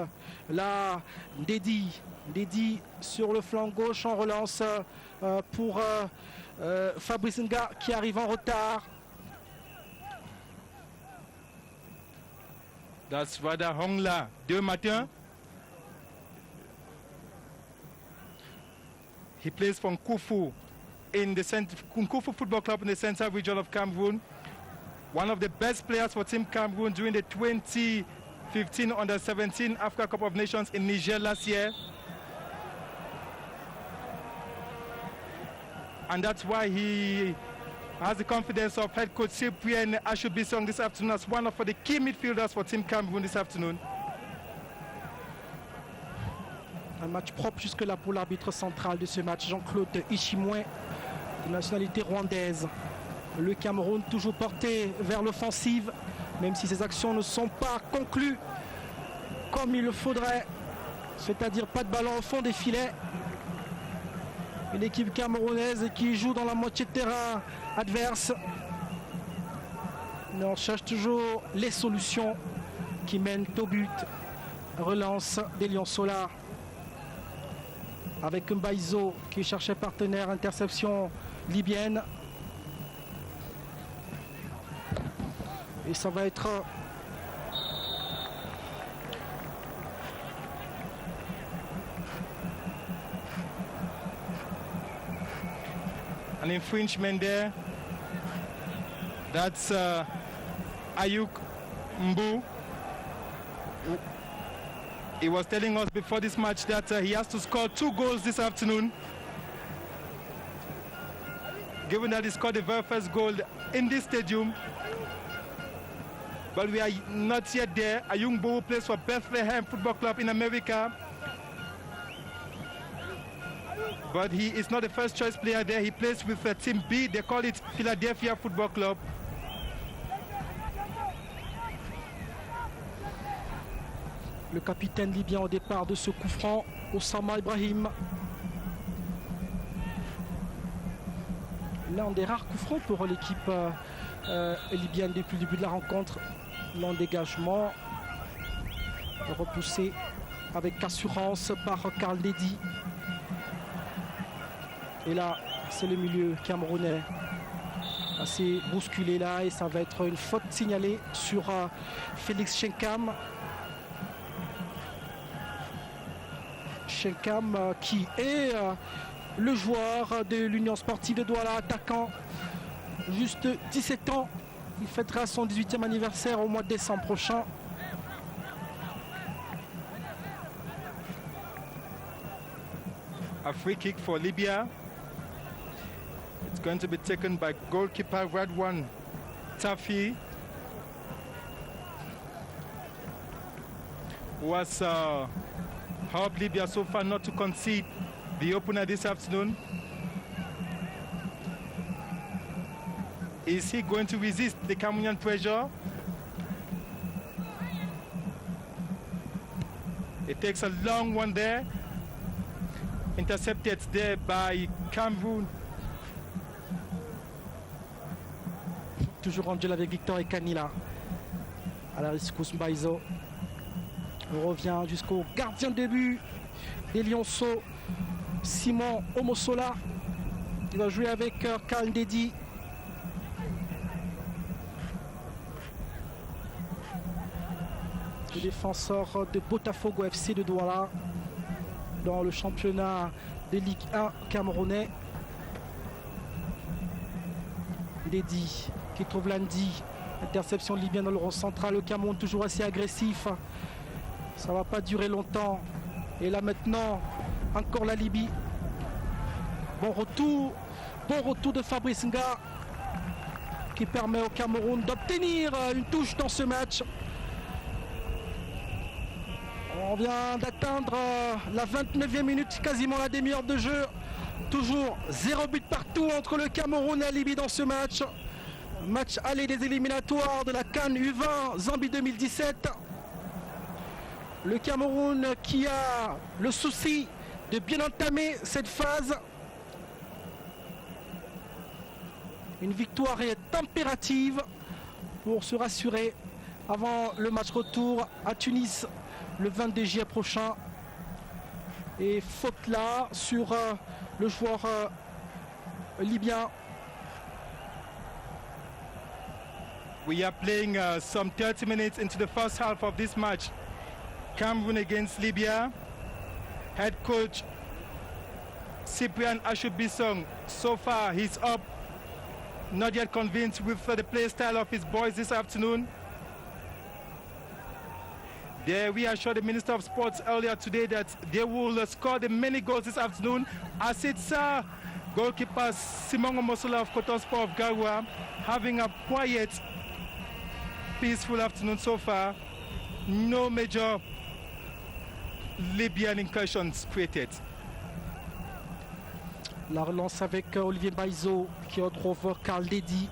là Ndedi sur le flanc gauche en relance pour Fabrice Nga qui arrive en retard. That's Wada Hongla, 2 Martin. He plays for Nkufu in the Nkufu Football Club in the Central Region of Cameroon. One of the best players for Team Cameroon during the 2015 Under-17 Africa Cup of Nations in Niger last year. And that's why he has the confidence of head coach Cyprien Ashubisong this afternoon as one of the key midfielders for Team Cameroon this afternoon. Un match propre jusque-là pour l'arbitre central de ce match, Jean-Claude Ishimouin, de nationalité rwandaise. Le Cameroun toujours porté vers l'offensive, même si ses actions ne sont pas conclues comme il le faudrait, c'est-à-dire pas de ballon au fond des filets. Une équipe camerounaise qui joue dans la moitié de terrain adverse. Mais on cherche toujours les solutions qui mènent au but. Relance des Lionceaux avec Mbaizo qui cherchait partenaire, interception libyenne. Et ça va être an infringement there. That's Ayuk Mbu. He was telling us before this match that he has to score 2 goals this afternoon. Given that he scored the very first goal in this stadium. But we are not yet there. Ayuk Mbu plays for Bethlehem Football Club in America. But he is not the first choice player there. He plays with Team B. They call it Philadelphia Football Club. Le capitaine libyen au départ de ce coup franc, Oussama Ibrahim. L'un des rares coups francs pour l'équipe libyenne depuis le début de la rencontre. Long dégagement, repoussé avec assurance par Karl Ndedi. Et là, c'est le milieu camerounais assez bousculé là et ça va être une faute signalée sur Félix Chenkam. Chenkam qui est le joueur de l'Union Sportive de Douala, attaquant, juste 17 ans. Il fêtera son 18e anniversaire au mois de décembre prochain. A free kick for Libya. It's going to be taken by goalkeeper Radwan Tafi, who has helped Libya so far not to concede the opener this afternoon. Is he going to resist the Cameroonian pressure? It takes a long one there. Intercepted there by Cameroon. Toujours en duel avec Victor Ekanila. Alariskus Mbaizo. On revient jusqu'au gardien de but des Lionceaux, Simon Omosola. Il va jouer avec Karl Ndedi. Le défenseur de Botafogo FC de Douala dans le championnat de Ligue 1 camerounais. Ndedi qui trouve Landi. Interception libyenne dans le rond central. Le Cameroun toujours assez agressif. Ça va pas durer longtemps. Et là maintenant, encore la Libye. Bon retour de Fabrice Nga qui permet au Cameroun d'obtenir une touche dans ce match. On vient d'atteindre la 29e minute, quasiment la demi-heure de jeu. Toujours 0 but partout entre le Cameroun et la Libye dans ce match. Match aller des éliminatoires de la CAN U20 Zambie 2017. Le Cameroun qui a le souci de bien entamer cette phase. Une victoire est impérative pour se rassurer avant le match retour à Tunis le 22 juillet prochain. Et faute là sur le joueur libyen. We are playing some 30 minutes into the first half of this match. Cameroon against Libya. Head coach Cyprian Ashubisong, so far he's up. Not yet convinced with the play style of his boys this afternoon. They reassured the Minister of Sports earlier today that they will score the many goals this afternoon. As it's goalkeeper Simon Omosola of Cotton Sport of Garoua having a quiet, peaceful afternoon so far. No major Libyan incursions created. La relance avec Olivier Mbaizo qui retrouve Karl Ndedi.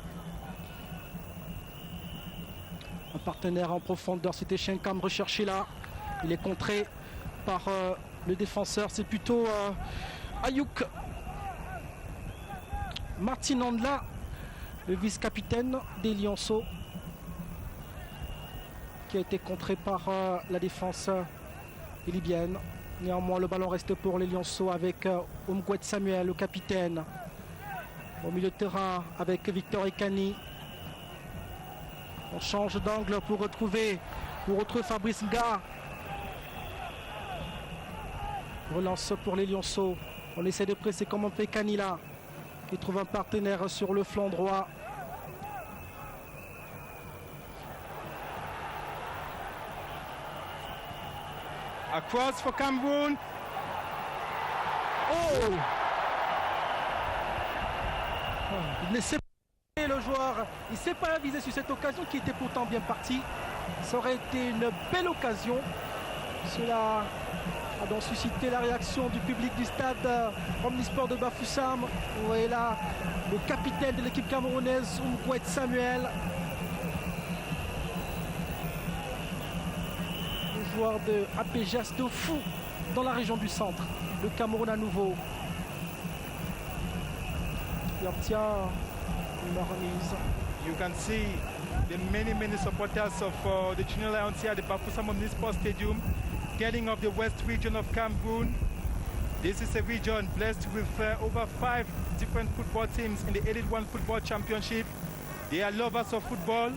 Un partenaire en profondeur, c'était Shenkam recherché là. Il est contré par le défenseur, c'est plutôt Ayouk Martin Andla, le vice-capitaine des Lionceaux, qui a été contré par la défense libyenne. Néanmoins, le ballon reste pour les Lionceaux avec Omgouet Samuel, le capitaine. Au milieu de terrain avec Victor Ekani. On change d'angle pour retrouver Fabrice Nga. Relance pour les Lionceaux. On essaie de presser comme on fait Kanila, qui trouve un partenaire sur le flanc droit. Across for Cameroon. Oh! Il ne sait pas le joueur. Il ne s'est pas avisé sur cette occasion qui était pourtant bien partie. Ça aurait été une belle occasion. Cela a donc suscité la réaction du public du stade Omnisport de Bafoussam. Vous voyez là le capitaine de l'équipe camerounaise, Omgouet Samuel. Joueur de APGS de fou dans la région du centre. Le Cameroun à nouveau. Il obtient une remise. You can see the many supporters of the Junior Lions here at the Bafoussam Omnisport Stadium getting off the west region of Cameroon. This is a region blessed with over 5 different football teams in the Elite One Football Championship. They are lovers of football,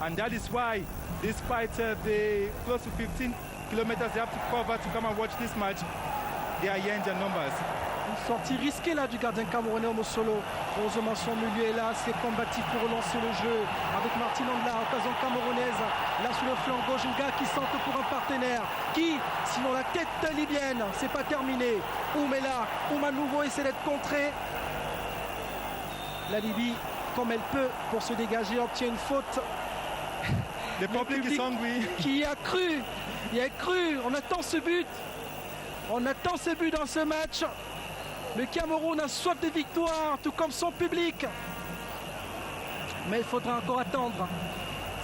and that is why, despite the close to 15 kilometers they have to cover to come and watch this match, they are here in their numbers. Une sortie risquée là du gardien camerounais Omosolo. Heureusement son milieu est là, c'est combatif pour relancer le jeu avec Martin Andla, occasion camerounaise. Là sur le flanc gauche, Nga qui centre pour un partenaire qui, sinon la tête libyenne, c'est pas terminé. Oum est là, Oum à nouveau essaie d'être contré. La Libye, comme elle peut pour se dégager, obtient une faute. Le public is hungry. Qui a cru, il a cru, on attend ce but. On attend ce but dans ce match. Le Cameroun a soif de victoire, tout comme son public. Mais il faudra encore attendre.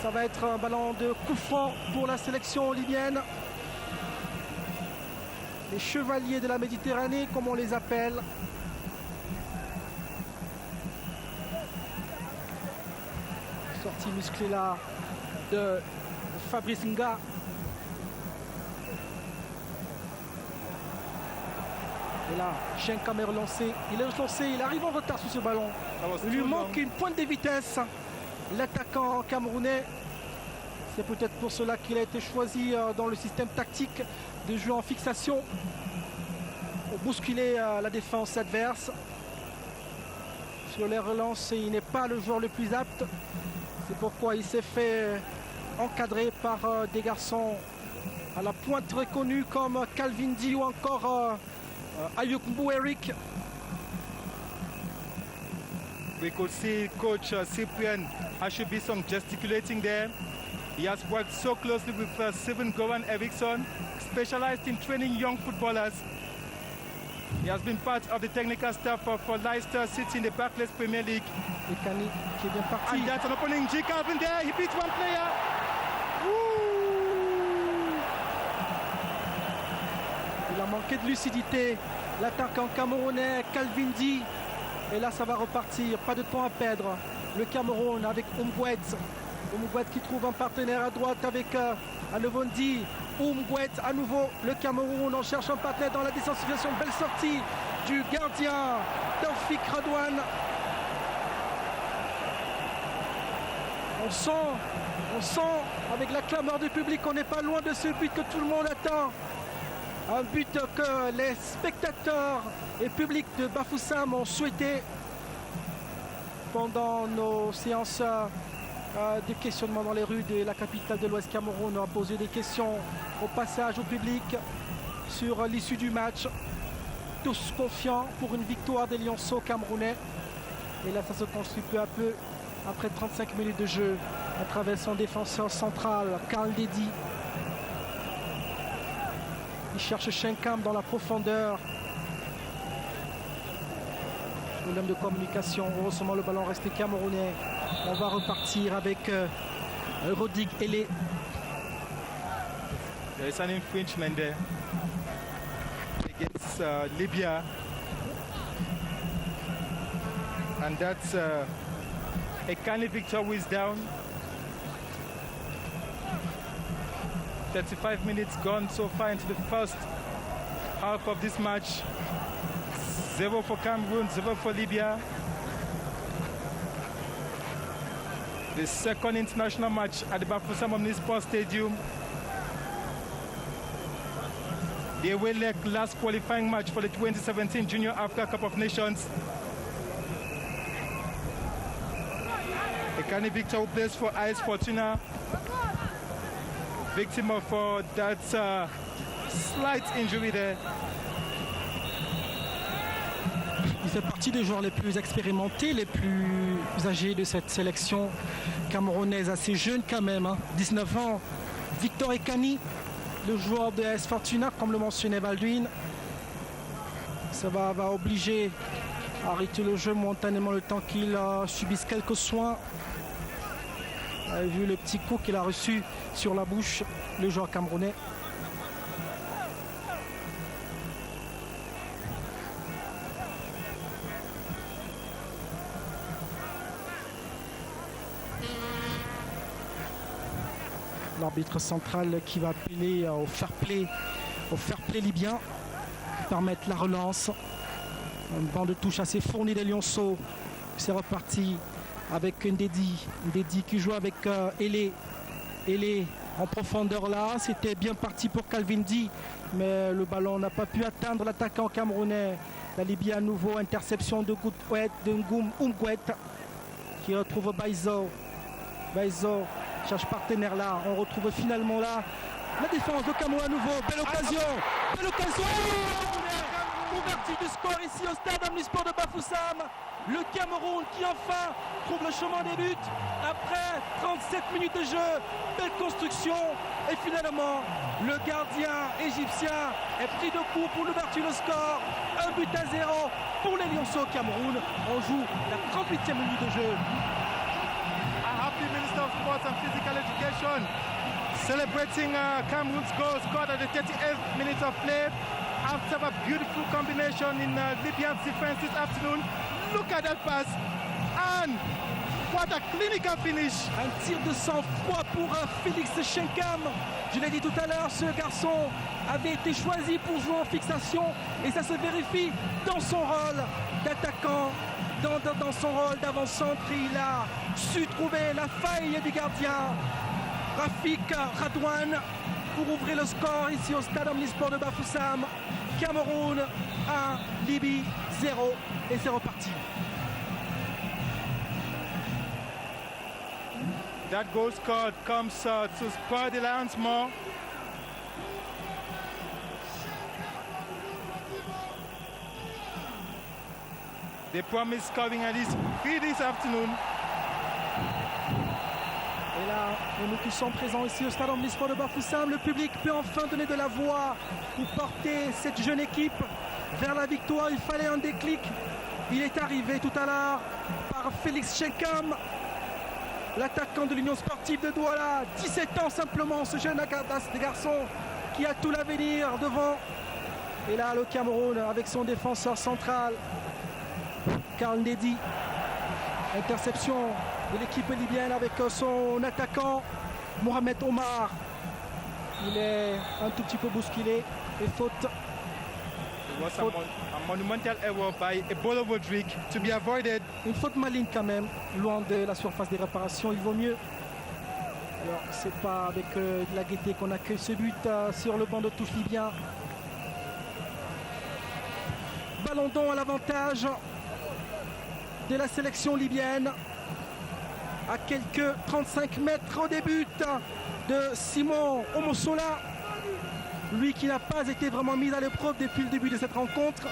Ça va être un ballon de coup franc pour la sélection libyenne. les chevaliers de la Méditerranée, comme on les appelle. Sortie musclée là de Fabrice Nga. Et là, Chenkam est relancé. Il est relancé, il arrive en retard sur ce ballon. Il lui manque une pointe de vitesse. L'attaquant camerounais. C'est peut-être pour cela qu'il a été choisi dans le système tactique de jouer en fixation pour bousculer la défense adverse. Sur les relances, il n'est pas le joueur le plus apte. C'est pourquoi il s'est fait encadrer par des garçons à la pointe reconnus comme Calvin Di ou encore Ayuk Mbouerik. We could see Coach Cyprian Ashubisong gesticulating there. He has worked so closely with Steven Goran Eriksson, specialized in training young footballers. He has been part of the technical staff for Leicester City in the Barclays Premier League. Et Kani qui est bien parti. And that's an opening. G. Calvin there, he beats one player. Woo! Il a manqué de lucidité. L'attaquant camerounais Calvin Di. Et là, ça va repartir. Pas de temps à perdre. Le Cameroun avec Umgwet. Umgwet qui trouve un partenaire à droite avec Anovondi. Umgwet à nouveau. Le Cameroun, on cherche un partenaire dans la désensibilisation. Belle sortie du gardien Taoufik Radouane. On sent avec la clameur du public qu'on n'est pas loin de ce but que tout le monde attend. Un but que les spectateurs et public de Bafoussam ont souhaité pendant nos séances de questionnement dans les rues de la capitale de l'Ouest Cameroun. On a posé des questions au passage au public sur l'issue du match. Tous confiants pour une victoire des Lionceaux camerounais. Et là, ça se construit peu à peu après 35 minutes de jeu à travers son défenseur central, Karl Dedi. Il cherche Chenkam dans la profondeur. Problème de communication. Heureusement, le ballon resté camerounais. On va repartir avec Rodig Ele. There is an infringement there against Libya. And that's Ekani Victor who is down. 35 minutes gone so far into the first half of this match. 0 for Cameroon, 0 for Libya. The second international match at the Bafoussam Omnisport Stadium. The away leg last qualifying match for the 2017 Junior Africa Cup of Nations. Ekani Victor who plays for AS Fortuna. Victim of that slight injury there. Il fait partie des joueurs les plus expérimentés, les plus âgés de cette sélection camerounaise, assez jeune quand même, 19 ans. Victor Ekani, le joueur de AS Fortuna, comme le mentionnait Baldwin. Ça va obliger à arrêter le jeu momentanément le temps qu'il subisse quelques soins. Vous avez vu le petit coup qu'il a reçu sur la bouche, le joueur camerounais. L'arbitre central qui va appeler au fair play libyen, permettre la relance. Un banc de touche assez fourni des Lionceaux. C'est reparti avec Ndedi qui joue avec Ele en profondeur là. C'était bien parti pour Calvin Di, mais le ballon n'a pas pu atteindre l'attaquant camerounais. La Libye à nouveau, interception de Ngoum Umgwet qui retrouve Baizo. Baizo cherche partenaire là. On retrouve finalement là la défense de Cameroun à nouveau. Belle occasion. Ouverture du score ici au stade Omnisport de Bafoussam. Le Cameroun qui enfin trouve le chemin des buts après 37 minutes de jeu. Belle construction. Et finalement, le gardien égyptien est pris de coup pour l'ouverture du score. 1-0 pour les Lionceaux Cameroun. On joue la 38e minute de jeu. A happy Minister of Sports and Physical Education celebrating Cameroon's goal scored at the 38th minute of play. after a beautiful combination in Libya's defense this afternoon. Look at that pass. And what a clinical finish. Un tir de sang-froid pour Félix Chenkam. Je l'ai dit tout à l'heure, ce garçon avait été choisi pour jouer en fixation et ça se vérifie dans son rôle d'attaquant, dans son rôle d'avant-centre. Il a su trouver la faille du gardien Rafik Radouane pour ouvrir le score ici au stade Omnisport de Bafoussam. Cameroun 1, Libye 0 et c'est reparti. That goal scored comes to spur the Lions more. They promise scoring at least 3 this afternoon. Et là, pour nous qui sommes présents ici au stade Omnisport de Bafoussam, le public peut enfin donner de la voix pour porter cette jeune équipe vers la victoire. Il fallait un déclic. Il est arrivé tout à l'heure par Félix Chenkam, l'attaquant de l'Union sportive de Douala. 17 ans simplement, ce jeune garçon qui a tout l'avenir devant. Et là, le Cameroun avec son défenseur central, Karl Ndedi. Interception de l'équipe libyenne avec son attaquant Mohamed Omar. Il est un tout petit peu bousculé et faute. It was a monumental error by Ebola Rodrigue to be avoided. Une faute maligne quand même, loin de la surface des réparations. Il vaut mieux. Alors c'est pas avec de la gaieté qu'on accueille ce but sur le banc de touche libyen. Ballon d'on à l'avantage de la sélection libyenne. À quelques 35 mètres au début de Simon Omosola. Lui qui n'a pas été vraiment mis à l'épreuve depuis le début de cette rencontre.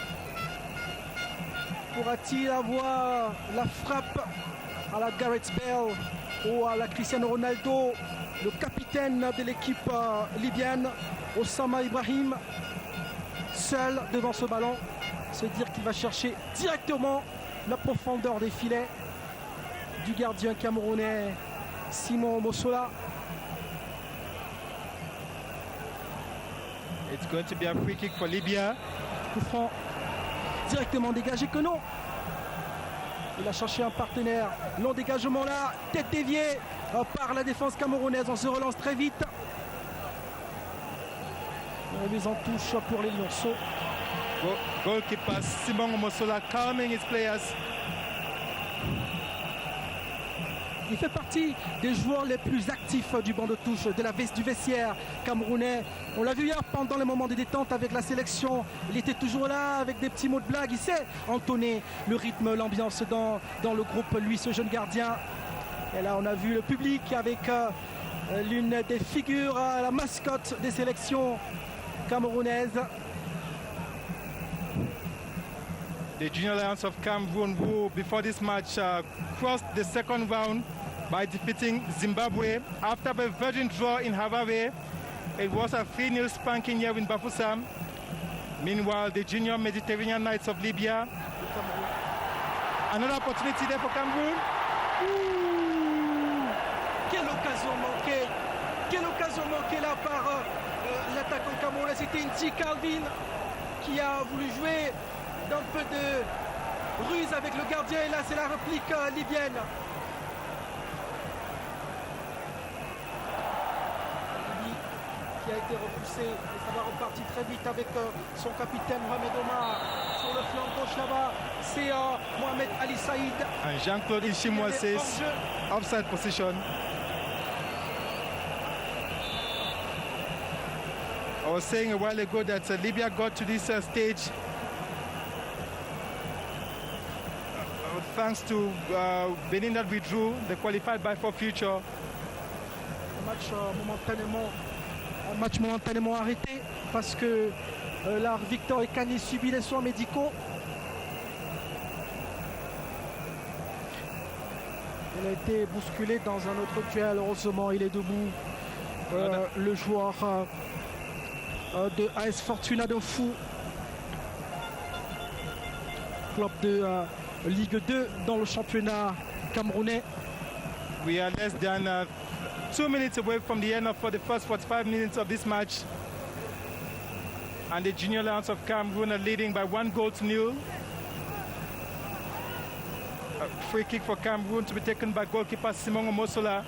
Pourra-t-il avoir la frappe à la Gareth Bale ou à la Cristiano Ronaldo, le capitaine de l'équipe libyenne, Osama Ibrahim, seul devant ce ballon, se dire qu'il va chercher directement la profondeur des filets du gardien camerounais Simon Omosola. It's going to be a free kick for Libya. Coup franc directement dégagé que non. Il a cherché un partenaire. Long dégagement là, tête déviée par la défense camerounaise. On se relance très vite. Remise en touche pour les Lionceaux. Goalkeeper Simon Omosola calming his players. Il fait partie des joueurs les plus actifs du banc de touche, du vestiaire camerounais. On l'a vu hier pendant les moments de détente avec la sélection. Il était toujours là avec des petits mots de blague. Il sait entonner le rythme, l'ambiance dans le groupe, lui, ce jeune gardien. Et là, on a vu le public avec l'une des figures, la mascotte des sélections camerounaises. The Junior Lions of Cameroon, who before this match crossed the second round by defeating Zimbabwe after a virgin draw in Harare. It was a 3-0 spanking here in Bafoussam. Meanwhile, the Junior Mediterranean Knights of Libya. Another opportunity there for Cameroon. Quelle occasion manquée! Quelle occasion manquée là par l'attaquant camerounais. C'était Inti Calvin qui a voulu jouer d'un peu de ruse avec le gardien. Et là, c'est la réplique libyenne. Qui a été repoussé et ça va repartir très vite avec son capitaine Mohamed Omar sur le flanc gauche là-bas. C'est Mohamed Ali Saïd. And Jean-Claude Ishimwa says offside position. I was saying a while ago that Libya got to this stage thanks to Benin that withdrew. They qualified by for future. Un match momentanément arrêté parce que là, Victor Ekani subit les soins médicaux. Il a été bousculé dans un autre duel. Heureusement, il est debout. Le joueur de AS Fortuna de Fou, club de Ligue 2 dans le championnat camerounais. We are less than 2 minutes away from the end of the first 45 minutes of this match. And the Junior Lions of Cameroon are leading by 1-0. A free kick for Cameroon to be taken by goalkeeper Simon Omosola.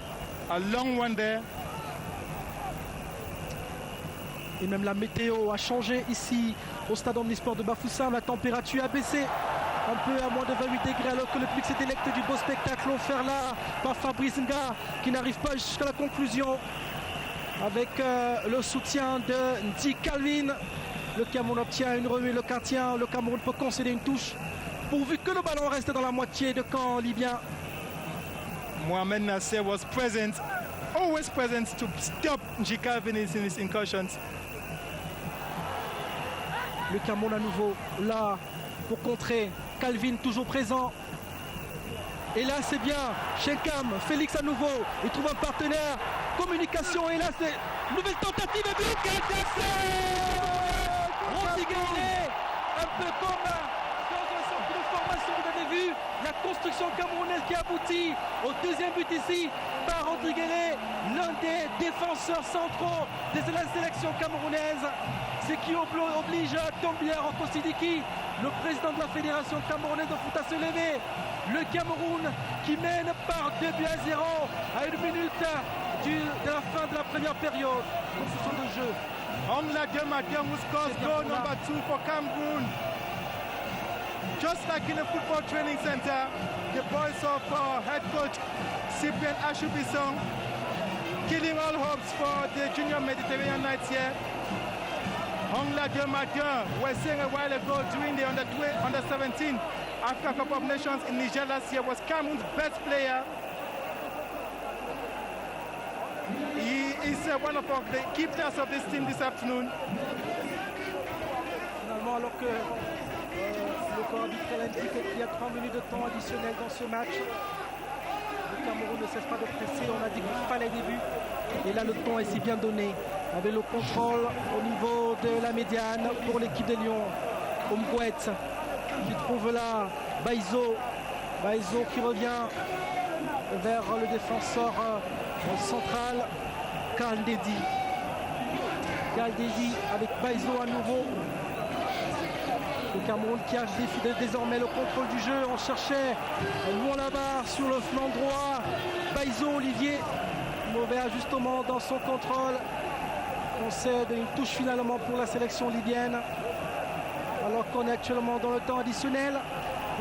A long one there. Et même la météo a changé ici au stade Omnisport de Bafoussam. La température a baissé un peu à moins de 28 degrés alors que le public s'est délecté du beau spectacle offert là par Fabrice Nga qui n'arrive pas jusqu'à la conclusion avec le soutien de Ndi Calvin. Le Cameroun obtient une remise, le Cameroun peut concéder une touche pourvu que le ballon reste dans la moitié de camp libyen. Mohamed Nasser was present, always present to stop Ndi Calvin in his incursions. Le Cameroun à nouveau là pour contrer. Calvin toujours présent. Et là c'est bien. Shenkam, Félix à nouveau. Il trouve un partenaire. Communication et là c'est nouvelle tentative et but. Rodriguez, un peu comme dans un centre de formation, vous avez vu la construction camerounaise qui aboutit au deuxième but ici par Rodriguez, l'un des défenseurs centraux de la sélection camerounaise. Ce qui oblige Tombia Roko Sidiki, le président de la fédération camerounaise de foot, à se lever. Le Cameroun qui mène par 2-0 à 1 minute de la fin de la première période. Construction de jeu. Ongla Diamadien who scores goal number 2 for Cameroon. Just like in the football training center, the boys of head coach Cyprien Achubisson killing all hopes for the Junior Mediterranean Nights here. Ongla Diamadien was saying a while ago during the under 17 Africa Cup of Nations in Niger last year was Cameroon's best player. He is one of the key players of this team this afternoon. Finalement, alors que le corps arbitral indique qu'il y a 3 minutes de temps additionnel dans ce match, le Cameroun ne cesse pas de presser. On a dit qu'il fallait des buts. Et là, le temps est si bien donné. Avec le contrôle au niveau de la médiane pour l'équipe des Lions. Omgouet qui trouve là Baizo. Baizo qui revient vers le défenseur central, Kaldedi. Kaldedi avec Baizo à nouveau. Le Cameroun qui a désormais le contrôle du jeu. On cherchait loin là-bas sur le flanc droit. Baizo, Olivier. Mauvais ajustement dans son contrôle. On cède une touche finalement pour la sélection libyenne. Alors qu'on est actuellement dans le temps additionnel.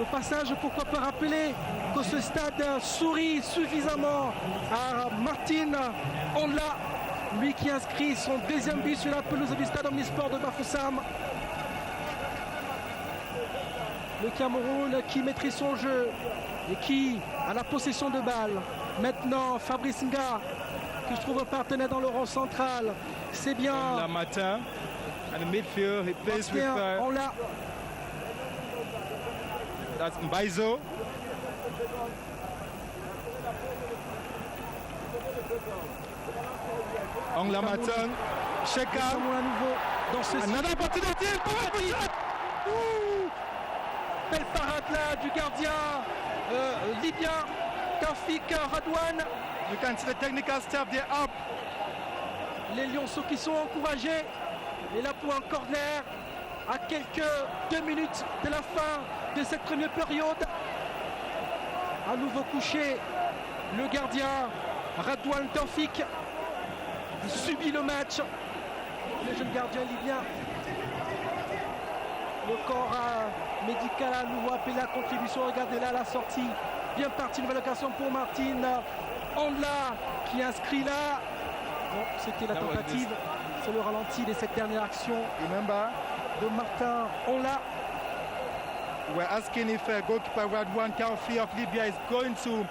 Au passage, pourquoi pas rappeler que ce stade sourit suffisamment à Martin Onla, lui qui inscrit son deuxième but sur la pelouse du stade Omnisport de Bafoussam. Le Cameroun qui maîtrise son jeu et qui a la possession de balle. Maintenant, Fabrice Nga, qui je trouve un partenaire dans le rang central. C'est bien. La matin, and the midfield, he plays with. Onla. That's Mbaizo. Ongla Matin, Sheka. À nouveau dans ce Another opportunity. Belle parade là du gardien libyen Tafik Radouane. You can see the technical staff there up. Les Lionceaux qui sont encouragés. Et là pour un corner à quelques 2 minutes de la fin de cette première période. À nouveau couché le gardien Radouane Tafik. Il subit le match. Le jeune gardien libyen. Le corps médical à nouveau appelé à contribution. Regardez là la sortie. Bien parti, nouvelle occasion pour Martin Onla qui inscrit là. Bon, c'était la tentative. C'est le ralenti de cette dernière action. Remember, de Martin Onla. We're asking if goalkeeper Radouane Tawfik of Libya is going to